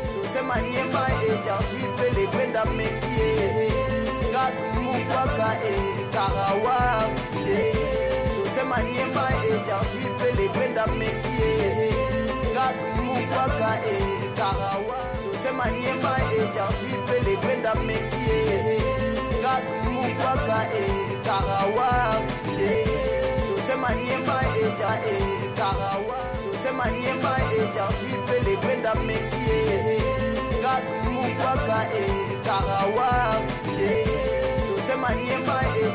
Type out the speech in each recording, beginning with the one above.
Sose Maniema et Darlipe les Brenda Messier. Moukwaka et Karawa Piste. Sose Maniema et Darlipe les Brenda Messier. Moukwaka et Karawa. Sose Maniema et Darlipe les Brenda Messier. Moukwaka et Karawa Piste. Sose Maniema et Karawa. Sose Maniema et Darlipe les Brenda Messier. Moukwaka et Karawa Piste. Sose Maniema et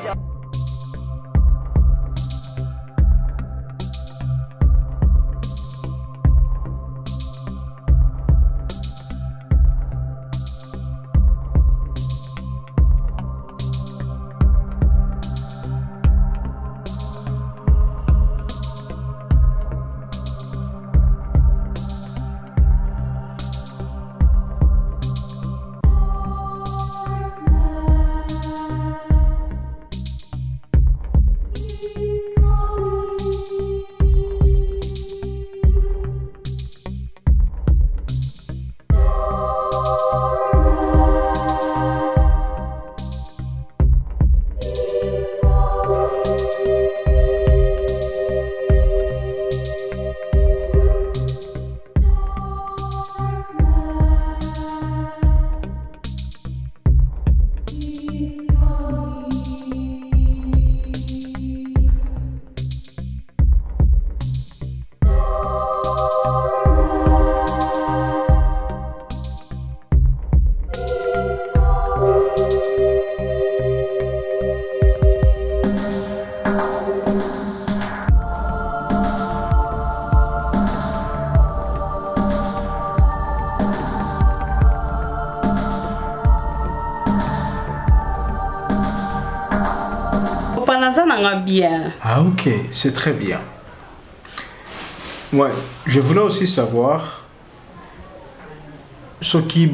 bien. Ah ok, c'est très bien. Ouais, je voulais aussi savoir ce qui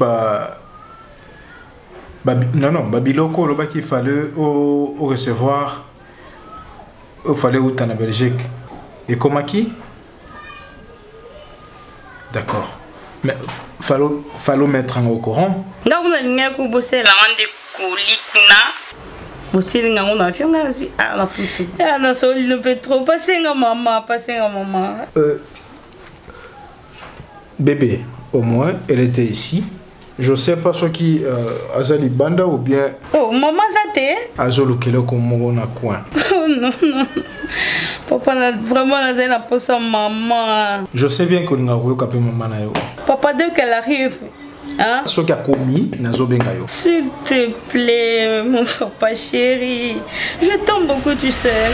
Babiloko, le qu'il fallait au recevoir, il fallait où en Belgique. Et comment qui? D'accord. Mais fallait mettre au courant. Non, on a une bosser la rende colikuna. Boutilinga on a fait la puto. Ah non, ça il ne peut trop passer à maman. Bébé, au moins elle était ici. Je sais pas ce qui Azali Banda ou bien. Oh maman zate. Azolo kele comme na coin. Oh non. Papa n'a vraiment la poste à maman. Je sais bien que nous avons capé maman na yo. Papa dès qu'elle arrive. Hein? Ce qui a commis, s'il te plaît, mon papa chéri. Je t'aime beaucoup, tu sais.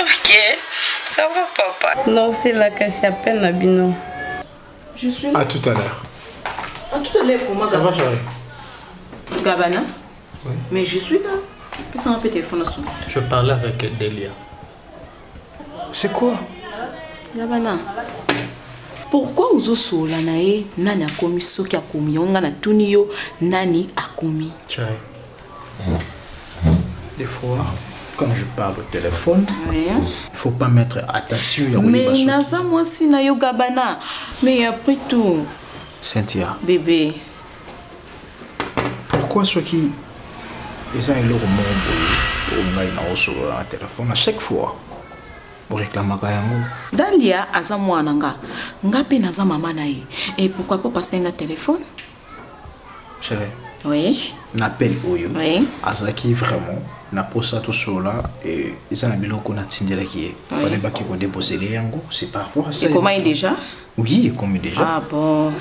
Ok, ça va, papa. Non, c'est là que c'est à peine à Bino. Je suis là. À tout à l'heure. À tout à l'heure, comment ça va, chéri? Gabana? Oui. Mais je suis là. Qu'est-ce qu'on a fait téléphone à son? Je parlais avec Delia. C'est quoi? Gabana. Pourquoi vous avez la nae nani a commis ce qui a commis on a tuni yo nani a commis. Des fois quand je parle au téléphone, oui. Il faut pas mettre attention. Mais naza moi aussi na yo Gabana. Mais après tout. Cynthia. Bébé. Pourquoi ceux qui ils ont le monde au téléphone à chaque fois? Dalia aza mwana nga pe naza mama na ye. Et pourquoi pas passer un téléphone? Chérie. Oui. N'appelle Oyo. Oui. Azaki vraiment na posa to sola et ils ont biloko na tindela qui est. Fallait pas qu'ils déposer les yango, c'est parfois ça. Et comment est déjà? Oui, comme déjà. Ah bon.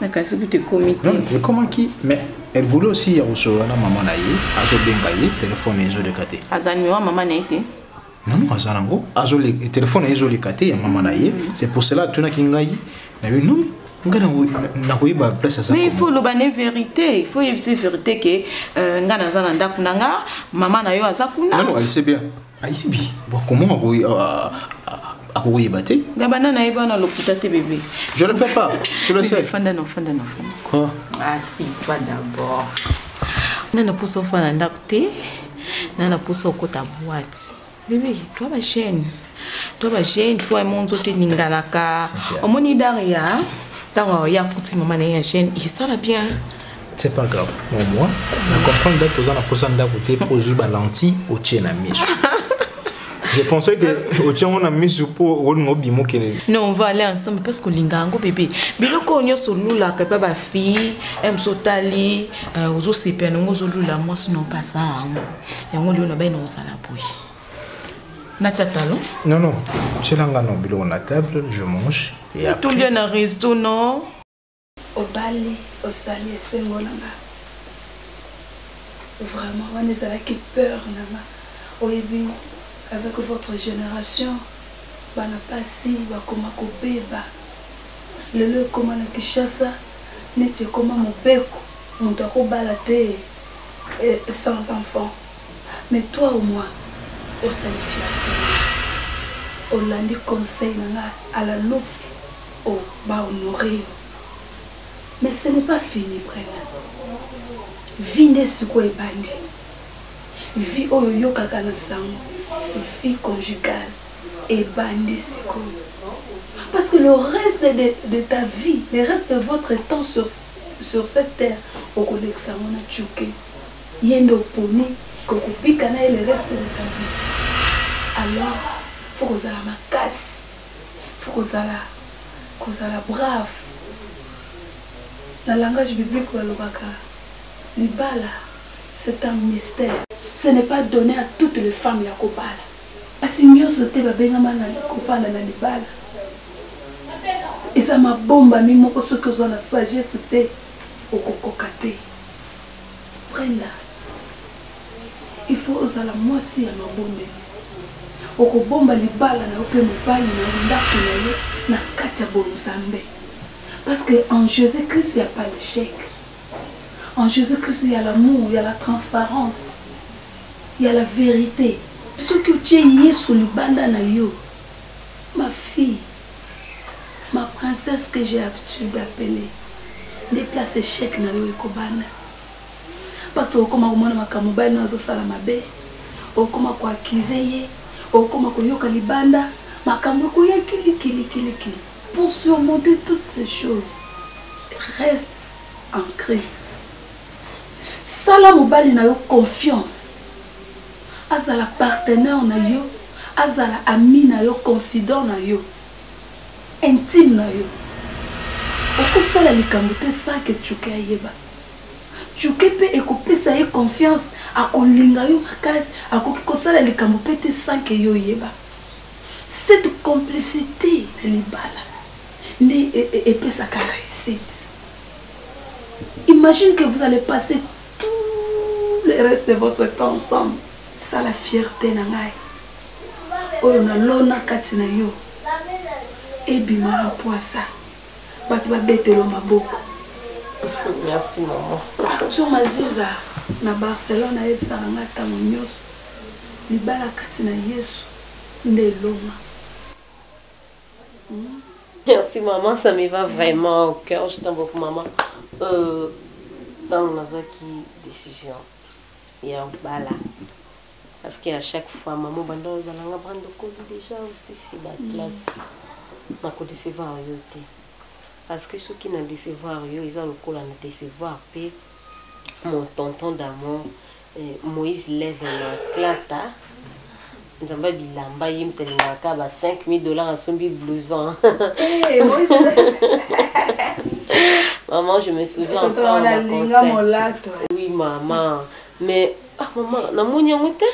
D'accord, c'est que comité. Non, mais comment qui? Mais elle voulait aussi recevoir na maman na ye, azo bengaye téléphone ezo de kate. Azani wa maman na été. Non, Azanango, azo le téléphone ezo le kate ya maman na ye. C'est pour cela tuna kingai. Na oui non. Mais il faut le baner vérité, il faut y dire vérité que ngana zananda kunanga maman na yo azakuna. Non, elle sait bien. Ayibi, comment vous battez? Gabana na iba na lokuta te bébé. Je ne le fais pas, je le sais. Fanda no. Quoi? Ah si, toi d'abord. Nana pour sofa na ndakute, nana pour sokota boîte. Bébé, toi ma chaîne. Toi ma chaîne, faut un monde te ningalaka. Omoni daria. Tant il y a petit maman et jeune, il ça va bien. C'est pas grave. Mais moi, je comprends que tu as la personne d'à côté pour jouer balanti au tien ami. Je pensais que au tien on a mis sur pour on a bimou qui. Non, on va aller ensemble parce que lingango bébé. Biloko on y a sur lula que pas fille, aime sotali, aux autres c'est peine, aux autres lula moi sinon pas ça. Et on lui on a bien on ça la bouille. Nachatalo? Non non, c'est l'angano bilo la table, je mange et après. Tout bien à resto non? Au Bali, au Sali, c'est mon nanga. Vraiment, on est là qui peur nanga. Au début, avec votre génération, bah n'a pas si, bah comment couper, bah le comment na Kinshasa, n'était comment mon bec, mon taro balaté sans enfant. Mais toi au moins, au Sali fier, au lundi conseil nanga à la loupe, au bah honoré. Mais ce n'est pas fini, vraiment. Vie n'est ce qu'on est bandi. Vie au yoka sang, vie conjugale et bandi siko. Parce que le reste de ta vie, le reste de votre temps sur cette terre, au connexion on a tchouké. Yendo poni, kokopikana et le reste de ta vie. Alors, faut que vous ayez ma casse. Faut que vous ayez brave. Le langage biblique de l'Obaka, l'Ibala, c'est un mystère. Ce n'est pas donné à toutes les femmes Yakobala. Parce que nous sommes tous les femmes Yakobala. Et ça m'a bombe à moi pour ceux qui ont la sagesse, c'était au cococate. Prends-la. Il faut oser la moitié à ma bombe. Au cocomba l'Ibala, au Pemopali, na katia bonzambe. Parce qu'en Jésus-Christ, il n'y a pas l'échec. En Jésus-Christ, il y a l'amour, il y a la transparence, il y a la vérité. Ce que tu es sur le bandana, ma fille, ma princesse que j'ai l'habitude d'appeler, déplace échec na yo ekobana. Parce que comme on m'a kamouba na zo sala mabe, o comme ko akizeye, o comme ko yoka libanda, makambo ko yakili. Pour surmonter toutes ces choses, reste en Christ. Sala mobali na yo confiance. Azala partenaire na yo, azala ami na yo, confident na yo, intime na yo. Oko sala likambo te sans que tu yeba. Tu peux ekopesa ye confiance akolinga yo makasi, akoki sala likambo te sans que yo yeba. Cette complicité libala. Et puis ça réussite. Imagine que vous allez passer tout le reste de votre temps ensemble. Ça la fierté nangai. Oyo na lona kati na yo. Et bima poisa. Batu ba betelo maboko. Merci maman. Arthur Maziza na Barcelone a ebisa nga tango nyos. Libala kati na Yesu nde loma. Merci maman, ça me va vraiment au cœur. Je t'aime beaucoup maman. Dans nos décision, il y a un bala. Parce qu'à chaque fois, maman bando zalanga prendre déjà aussi si la classe. Ma ko décevoir yote. Parce que ceux qui n'ont décevoir yo, ils ont le coup à nous décevoir. Puis mon tonton d'amour, Moïse lève un clata. Nzamba bilamba yimtelinaka ba $5,000 à son blouson. Maman, je me souviens encore de concert. Oui maman, mais maman, na munya muté?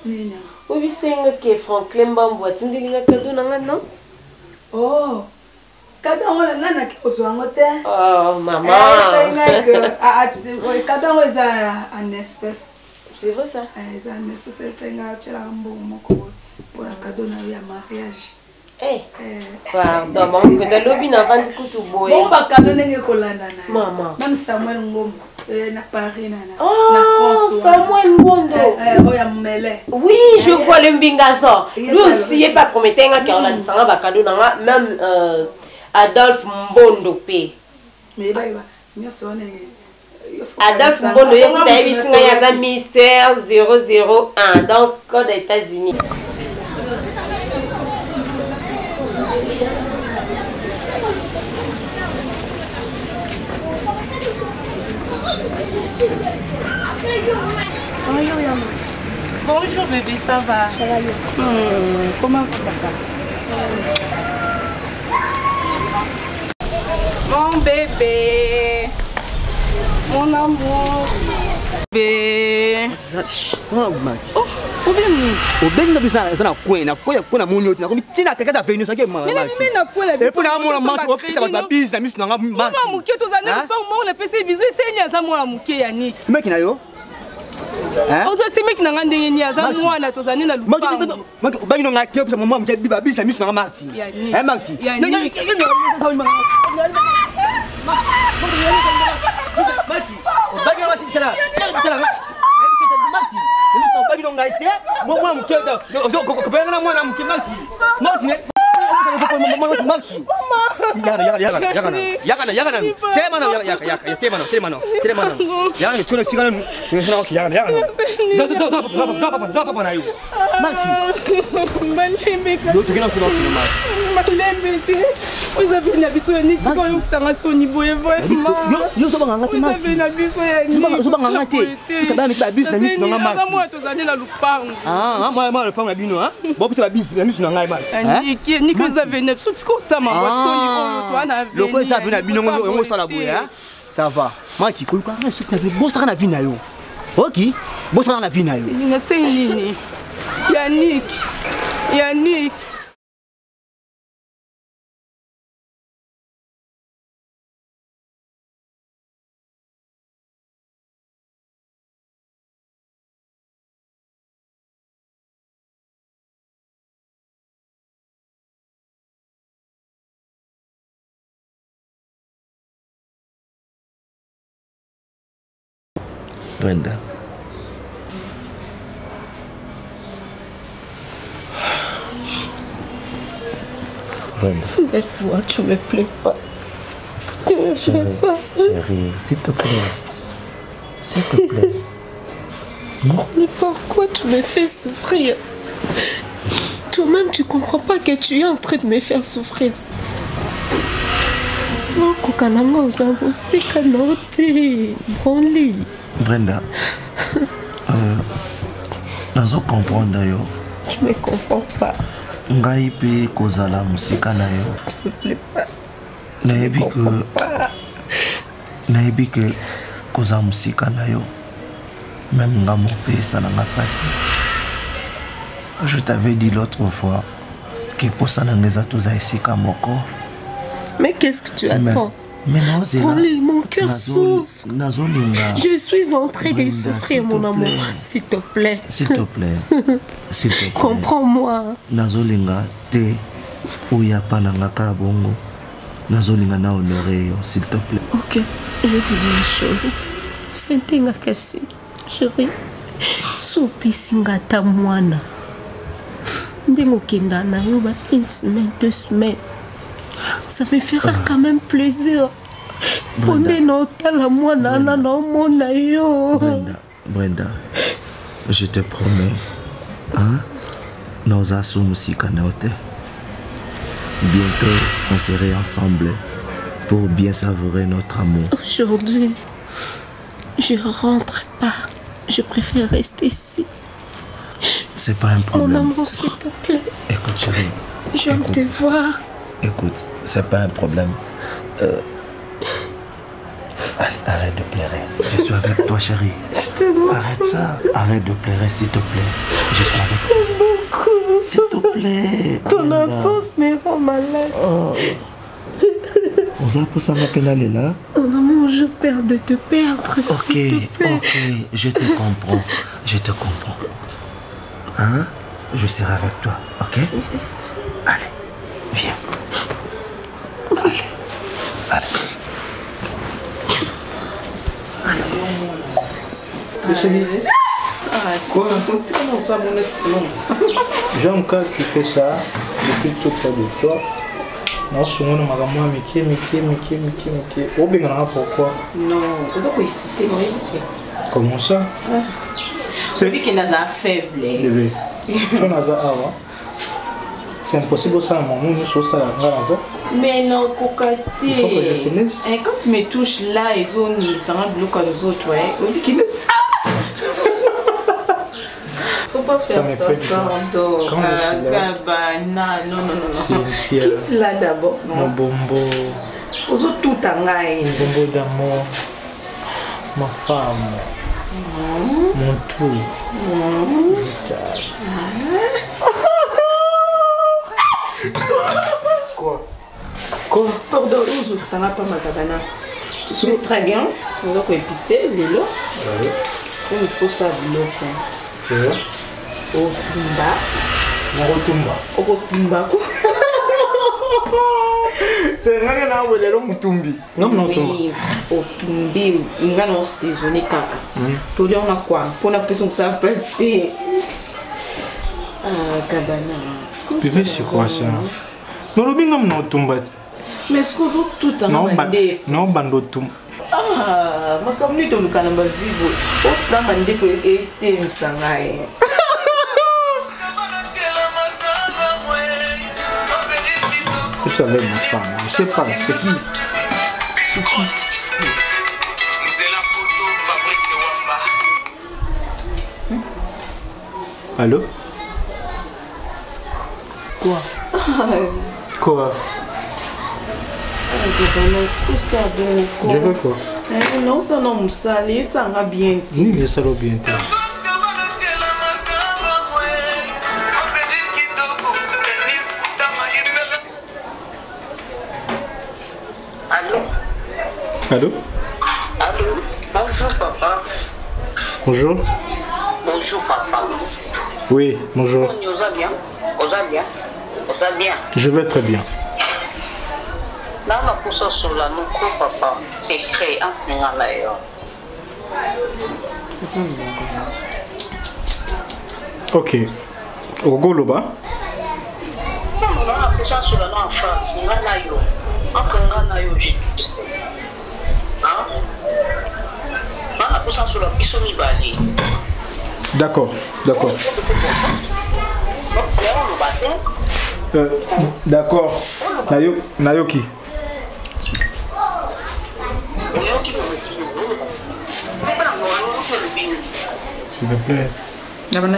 Oui, c'est que Franklin Bamboa tindilinga cadeau nanga non? Oh. Cadeau on nana ki ozwangote. Oh maman. C'est que cadeau est en espèce. C'est vrai ça? C'est un espèce de pour un cadeau de mariage. Eh, pardon, maman, mais dans l'objet n'a pas de couteau boy. Bon, pas cadeau n'est que l'année. Maman. Même Samuel Ngom, na Paris, oh, Samuel Ngondo. Oui, je vois le mbingazo. Lui aussi, il n'est pas prometteur qu'il a un cadeau, même Adolphe Mbondo P. Mais Adolphe Mbondo, il y a un mystère 001 dans le code des États-Unis. Bonjour bébé, ça va? Ça va bien. Comment tu vas? Mon bébé, mon amour, bébé. Oh, problème ni. O ben na bisa na kwena kwena munyo na komi tina tekata venu sake mama. Mais na quoi la et pour na mona mama o pesa ba bis na misu na mama. Mama muke to zana pa mama la pesa bizu senya za mwana muke ya ni. Meki na yo. Hein? Oza si meki na ngande ni aza mwana to zana na lupa. Maki ba ngino ngati pesa mama muke biba bis na misu na mama. Eh Marti. Marti. Bagi ngati tela. Marti. Bagi no ngati mwana muke da. Ko ba na mwana muke Marti. Marti. Marti. Yakana. Telemano. Yakana chona sigana ni sana ki yakana. Zapa na yo. Marti. Malembe. Do tukina sura ki Marti. Malembe. Vous avez une habitude ni ko yo kusanga soni boye vraiment. Yo so banga ngati Marti. Vous avez une habitude ni. So banga ngati. Ça ba mi ba business ni na Marti. Moi to zana la lupango. Moi le pango na bino hein. Bo pesa ba business na misu na ngai Marti. Ni que vous avez une petite course ça m'a le quoi ça vient bino ngo sala boye hein. Ça va. Marti ko ka na suka vi bossa na vina yo. OK. Bossa na vina yo. Ni na sei nini? Yannick. Brenda. Laisse-moi, tu me plais pas. Tu me plais pas. Chérie, s'il te plaît. S'il te plaît. Non. Mais pourquoi tu me fais souffrir? Toi-même, tu comprends pas que tu es en train de me faire souffrir. Brenda, nazo comprendre d'ailleurs. Tu me comprends pas. Ngai pe kozala musika na yo. Tu me plais pas. Nayebi que kozala musika na yo. Même nga mo pe salanga pasi. Je t'avais dit l'autre fois que pour ça n'engeza toza esika moko. Mais qu'est-ce que tu attends? Mais non, c'est mon cœur souffre. Je suis en train de souffrir, mon amour. S'il te plaît. S'il te plaît. S'il te plaît. Comprends-moi. Nazolinga te uya pananga ka bongo. Nazolinga na honorer, s'il te plaît. Ok, je te dis une chose. C'est un kasi. Chérie. Sopi singata mwana. Ndengo kenda na yo ba une semaine, 2 semaines. Ça me fera quand même plaisir. Brenda, je te promets, hein, nous assumons si canote. Bientôt, on serait ensemble pour bien savourer notre amour. Aujourd'hui, je rentre pas. Je préfère rester ici. C'est pas un problème. Mon amour, s'il te plaît. Écoute, chérie. Je veux te voir. Écoute, c'est pas un problème. Allez, arrête de pleurer. Je suis avec toi, chérie. Arrête ça. Arrête de pleurer, s'il te plaît. Je suis avec toi. Beaucoup. S'il te plaît. Ton absence me rend malade. Oh. On a pour ça là. Oh maman, je perds de te perdre. Ok, je te comprends. Je te comprends. Hein? Je serai avec toi, ok? Allez, viens. Allez. J'aime quand tu fais ça, depuis tout près de toi. Non, souvent, on m'a dit, mais pourquoi? Non, vous ici, comment ça? C'est lui qui n'a pas faible. C'est impossible ça, mon sur ça. Mais non, Kokate. Il faut que je connaisse. Quand tu me touches là, ils ont mis ça en bloc comme les autres, ouais. pas faire me ça, fait du bien. pardon. Quand je suis là. Cabana, non. Cynthia. Quitte là d'abord. Mon bombo. Aux autres, tout en gagne. Mon bombo d'amour. Ma femme. Mon tout. Je t'aime. Quoi? Pardon, aux autres, ça n'a pas ma cabana. Tu sais très bien. On doit épicer, les lots. Oui. Il faut ça, l'eau. Tu vois? Au Tumba. Au Tumba. C'est vrai que là, on est là, Mutumbi. Non, non, oui, au Tumbi, on a un saisonné caca. Tout le monde a quoi? Pour la personne que ça passe. Ah, cabana. Bébé, c'est quoi ça? Non, le bingam non tombat. Mais ce qu'on veut tout ça, non, bando tum. Ah, ma communauté de Canamba vivo. Autant mandé pour être un sangaï. Vous savez, ma femme, je sais pas, c'est qui? C'est qui? Allô? Quoi? Quoi? Je veux quoi? Non, ça non, Moussali, ça va bien. Ni les salauds bien. Allô? Allô? Allô? Bonjour, papa. Bonjour. Bonjour, papa. Oui, bonjour. On va bien? On va bien? On va bien? Je vais très bien. Là, on a poussé sur la nuque, papa. C'est créé en tenant l'air. Ok. Au Goloba? Non, on a poussé sur la nuque en face. Il y a un ayo. Encore un ayo, j'ai tout ça. Hein? On a poussé sur la piscine Ibali. D'accord, d'accord. D'accord. Nayoki. S'il te plaît.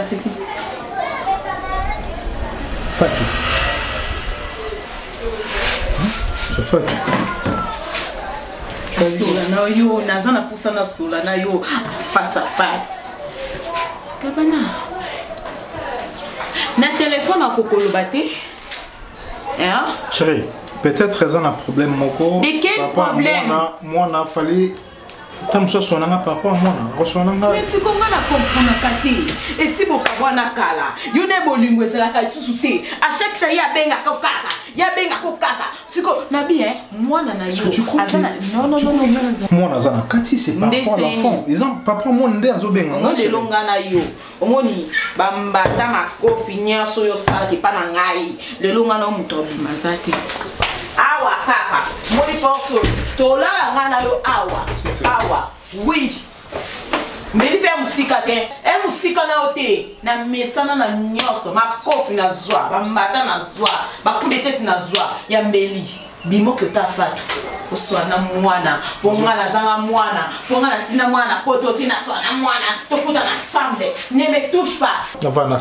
C'est qui? Fatou. C'est Fatou. Sola yo, nazana poussa na sola na yo face à face. Kabana. Na téléphone à Kokolo Baté. Hein? Chérie, peut-être raison un problème moko. De quel problème? Moi on a fallu tam so sonanga papa moi na mais si qu'on a comprendre kati et si bokabwana kala yo ne bolingo ezala ka isusu te à chaque fois ya benga ko kaka siko na bien moi na yo azana non moi na zana kati c'est pas pour l'enfant ils ont papa moi ndé azobenga non le longa na yo omoni bambata makofi nyaso yo sala ki pa na ngai le longa na muto bimazati awa kaka moni porto tola ngana yo awa oui mais il fait musika te e musika na ote na mesana na nyoso makofi na zwa bambata na zwa bakude tete na zwa ya mbeli bimo que ta fatu oswana mwana bongana zanga mwana bongana tina mwana poto tina swana mwana to futa na sambe ne me touche pas on va na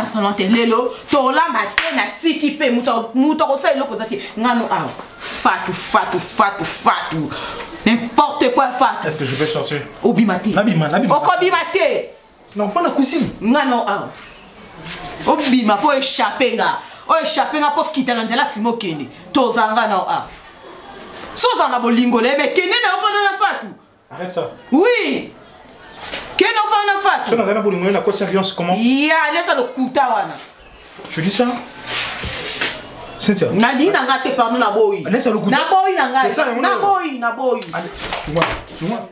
salon te lelo to la matin na tiki pe muto ko sa eloko zaki ngano aw fatu n'importe quoi fatu. Est-ce que je vais sortir? Obimate nabima okobimate l'enfant na kusini ngano aw obima po échapper nga po kitana nzela simokende tozanga na aw sozanga bolingo lebe kende na ofana na fatu. Arrête ça. Oui. Kende ofana fatu. Je n'ai pas bolingo na côte sérieux comment? Ya laisse le kuta wana. Tu dis ça? Cynthia. Nadi na ngate pardon na boyi. Laisse le kuta. Na boyi na ngate. C'est ça, na boyi. Allez, tu vois.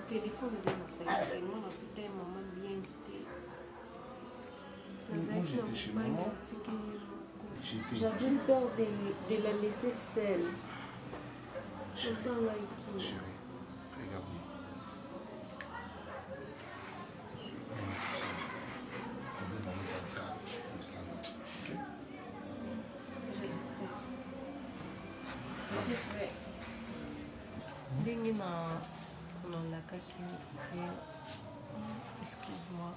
téléphone eza na salle mwana putain maman bien j'avais peur de la laisser seule. Chérie, regarde-moi. Même si le problème dans les grave, le salon, ok? Ndenge nalakaki excuse-moi.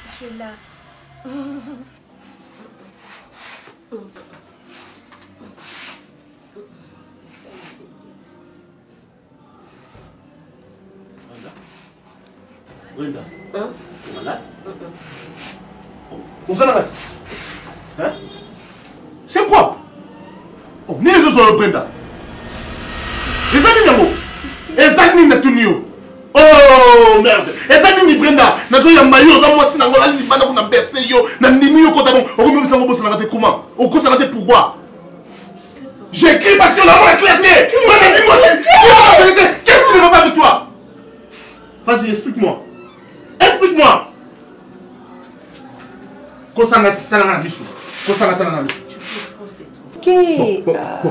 Je suis là. Brenda. Hein? Malade? On s'en arrête. Hein? C'est quoi? Oh, ni les autres sont Brenda. Les amis Nyango. Les amis Natunio. Oh merde. Les amis Brenda. Nazo Yamayo, dans moi, si n'a pas ni bana qu'on a bercé yo, n'a ni mis au côté bon. On remet ça au bout, ça n'a pas comment? Au coup, ça n'a pas pourquoi? J'écris parce que la classe n'est. Qu'est-ce qui ne va pas avec toi? Vas-y, explique-moi. Explique-moi.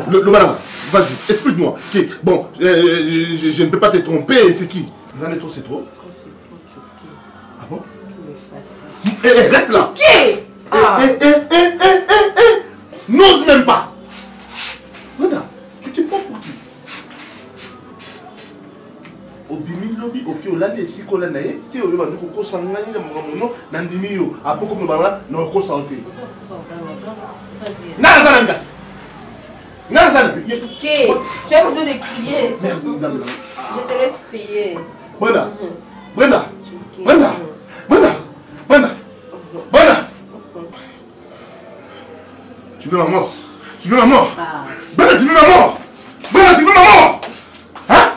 Le madame, vas-y, explique-moi. Bon, je ne peux pas te tromper, c'est qui? C'est trop. Ah bon? Reste là. N'ose même pas. Madame, tu te prends pour qui? Obimi lobi oki olande esiko la naye te oyo bandu ko sangani na mongo nandimi yo apoko mo baba na ko sauter na zana ngas na zana tu as besoin de crier. Je te laisse crier. Brenda Brenda Brenda Brenda Brenda tu veux ma mort? Tu veux ma mort? Brenda, tu veux ma mort? Brenda, tu veux ma mort? Hein?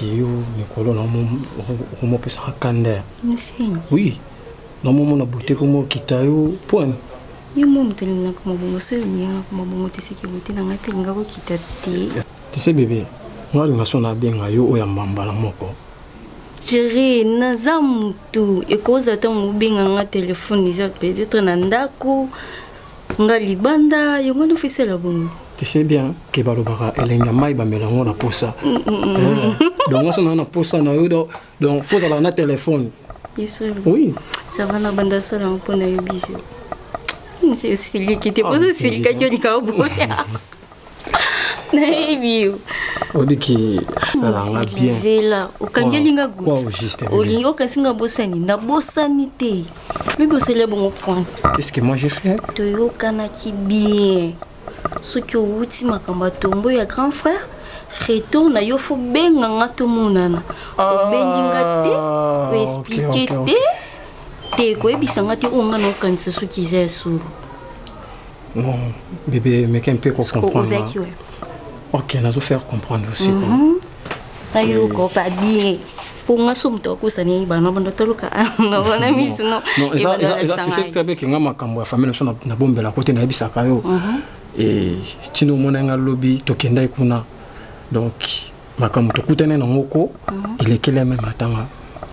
Yo mikolo na mo pesa kanda. Oui. Na mo na beauté comme kitayo point. Yo mo mtelinga comme bongo so nyanga comme bongo te sécurité na ngapi nga ko kitati. Tu sais bébé, moi nga sona bien yo oya mbambala moko. Chérie, naza mutu ekoza ta mo benga nga téléphone isa peut-être na ndako nga libanda yo ngona officiel bongo. Tu sais bien que balobara elenga mai ba melango na posa. Donc on a posa na yo donc faut avoir un téléphone. Oui. Ça va na banda sala pour na yo biso. Je sais lui qui te pose c'est lui qui a dit kaoboya. Na ebio. Odiki ça va bien. Zela okangelinga good. Olingo kasinga bosani na bosani te. Mais bosele bon point. Qu'est-ce que moi j'ai fait? Toyo kana ki bien. Ce que vous dites, ma cambatombo, ya grand frère, retourne à Yofo Benganga Tomunana. Bengingate, ou expliquer te quoi, bisangate, ou man au cancer, ce qui est sourd. Non, bébé, mais qu'un peu comprendre. Ok, nous allons faire comprendre aussi. Tayo, pas bien. Pour moi, somme toi, ça n'est pas non, non, non, non, tu sais très bien que ma cambo, la famille, na bombe la côté na bisakayo. Et tino monanga lobby tokenda ikuna donc makamu tokutana na moko il est quelle même matanga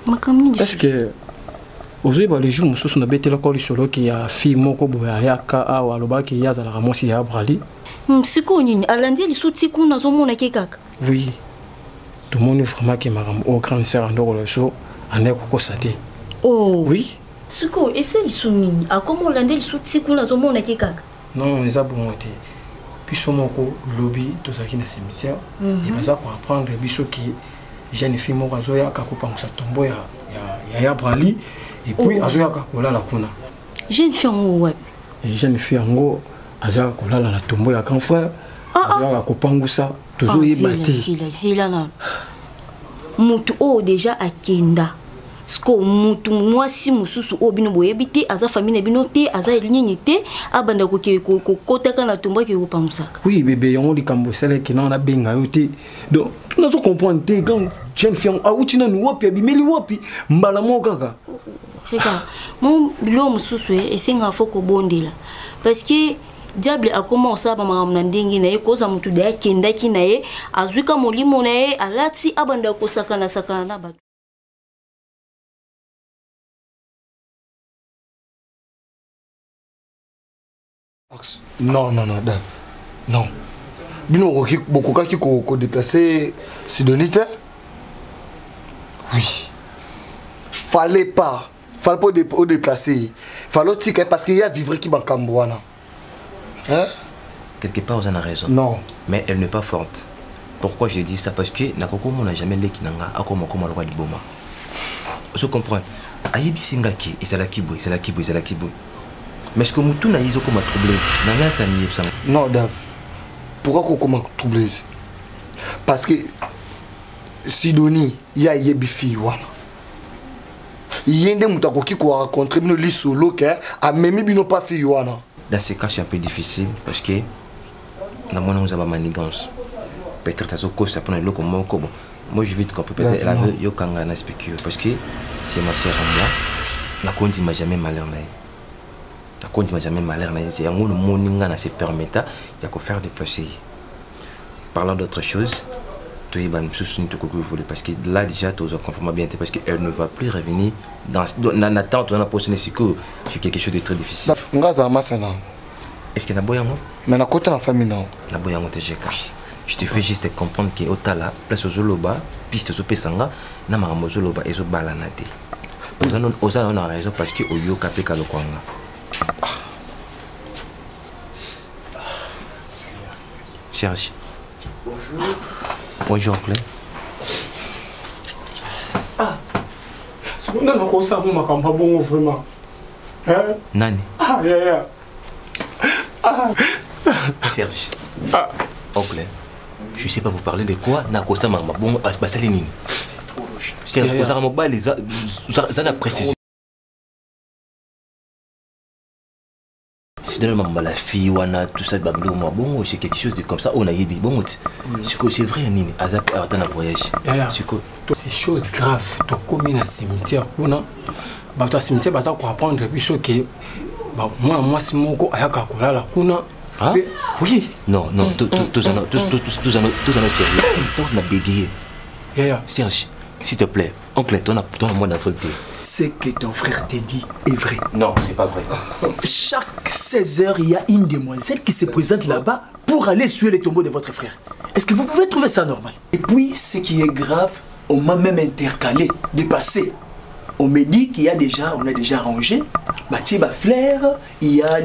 makamu parce que aujourd'hui les jours mususu na betela ko lisolo ki ya fi moko boya yaka awa lobaki yaza la ramosi ya brali siko nini alandi lisuti kuna zo mona ke kaka oui tout le monde vraiment que makamu au grand sœur ndoko le so ane ko sate oh oui siko ese lisuni akomo alandi lisuti kuna zo mona ke kaka. Non, ils ont bon été. Puis son moko lobby tout ça qui na cimetière. Il va ça pour apprendre biso qui jeune fille mo azoya ka kopanga sa tombo ya brali et puis azoya ka kola la kuna. Jeune fille ngo wapi? Jeune fille ngo azoya kola la tombo ya grand frère. Azoya ka kopanga ça toujours y bâti. Si là na. mutu o déjà akenda sko mutu mwasi mususu o bino boyebite aza famille bino te aza elinyi te abanda ko kotaka na tumba ki ko pamusaka. Oui bébé yon likambo sele ki na benga yo te. Donc tu n'as pas comprendre te quand jeune fille a uti na wapi abimeli wapi mbala mo kaka. Regarde, mon bilo mususu esenga foko bondela parce que diable a commencé à m'amener ndenge na ye koza mutu da kenda ki na ye azuka molimo na ye alati abanda ko sakana na ba. Non, Dave. Non. Bino beaucoup qui déplacer Sidonite. Oui. Fallait pas déplacer. Fallait tirer parce qu'il y a vivre qui Bakamboana. Hein? Quelque part, vous en avez raison. Non. Mais elle n'est pas forte. Pourquoi je dis ça? Parce que Nakoko n'a jamais les kinanga à comme le roi du Boma. Je comprends. Ayebi Singaki, et c'est la kiboui, c'est la kiboui, c'est la kiboui. Mais est-ce que Moutou n'a pas comme troublé? Non, Dave. Pourquoi qu'on m'a troublé? Parce que Sidoni, il y a Yebi Fiwana. Il y a des moutons qui ont rencontré nos solo qui a même bino pas Fiwana. Dans ces cas, c'est un peu difficile parce que dans mon nom, nous avons manigance. Peut-être que ça prend le comme moi, je vais te comprendre. Peut-être qu'elle avait yokanga na spécule parce que c'est ma sœur à moi. La conduite m'a jamais malheur. La conduite m'a jamais malheur. C'est un monde moninga na se permettre de faire des procès. Parlant d'autre chose, tu es ban parce que là déjà tu as conformé bien parce qu'elle ne va plus revenir dans l'attente on a posé sur quelque chose de très difficile. Est-ce qu'il y a boyango? Mais na côté la famille non. La boyango te jeka. Je te fais juste comprendre que otala place aux zoloba piste aux pesanga na marambo zoloba et zo balanate. Oza on a raison parce que oyo kapeka lo kwanga. Serge. Bonjour. Bonjour, oncle. Ah. Non, non, comme ça, moi, je ne bon vraiment. Hein? Nani. Ah, yeah. Ah. Serge. Ah. Oncle. Je ne sais pas vous parler de quoi. Na kosa ma bon basalinini. C'est trop louche. Serge, vous avez mobile les ça précision. Si donne la fille wana tout ça bablo moi bon c'est quelque chose de comme ça on a yebi bon c'est vrai nini azap attend un voyage. C'est chose grave to comme na cimetière kuna ba to cimetière ba ça ko apprendre puis ce que moi si moko ayaka ko la kuna. Ah? Oui. Non, tous sérieux. Donc, on a bégayé. Serge, s'il te plaît, oncle, ton moi la faute. Ce que ton frère t'a dit est vrai. Non, c'est pas vrai. Chaque 16 heures, il y a une demoiselle qui se présente là-bas pour aller suer les tombeaux de votre frère. Est-ce que vous pouvez trouver ça normal? Et puis, ce qui est grave, on m'a même intercalé, dépassé. On me dit on a déjà rangé, Flair, il y a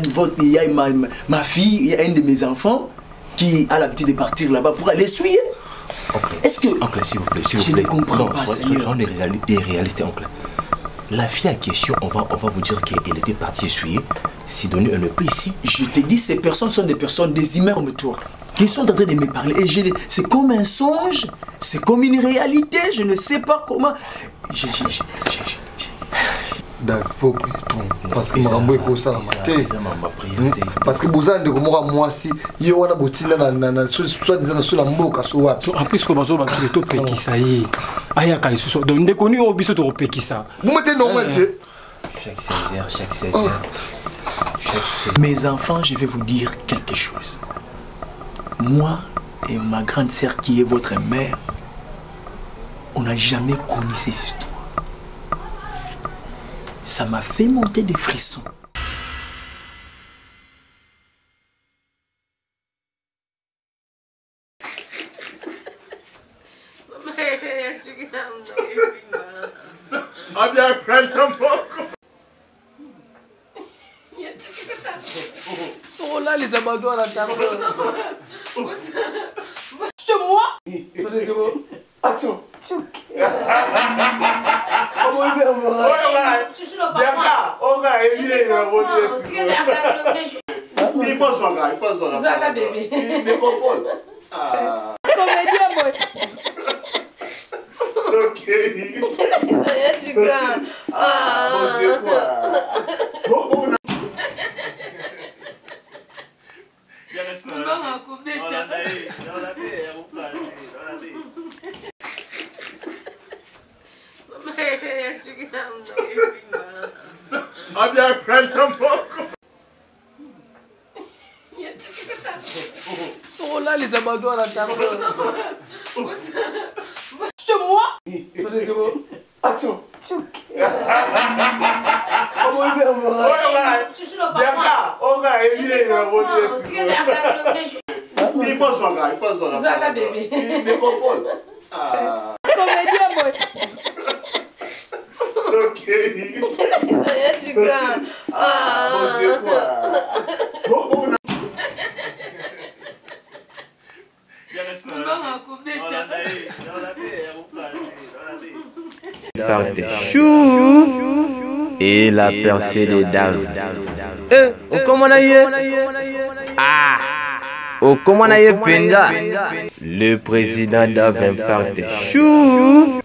ma fille, il y a un de mes enfants qui a l'habitude de partir là-bas pour aller essuyer. Est-ce que... Oncle, s'il vous plaît, je ne comprends pas, Seigneur. On est réaliste, oncle. La fille en question, on va vous dire qu'elle était partie essuyer. Sidonie, elle n'est plus ici. Je te dis, ces personnes sont des personnes, des humains comme toi, qui sont en train de me parler. Et c'est comme un songe, c'est comme une réalité, je ne sais pas comment... Il faut prier parce que je suis comme ça. Parce que vous avez dit que moi, si il y a un botina soit disant sur la mboka soit. En plus, comme ça, je vais te péquer ça. Aya kali so donc on déconne au biso te péquer ça. Vous mettez normal. Chaque 16 heures. Mes enfants, je vais vous dire quelque chose. Moi et ma grande sœur qui est votre mère, on n'a jamais connu ces histoires. Ça m'a fait monter des frissons. Oh là, les abandons à la table. Chez moi. Action. Oh là, les abandons à la table. Chez moi. Action. Par des choux et la percée des dames. Comment on a eu? Comment on a eu Penda? Le président d'Avin par des choux.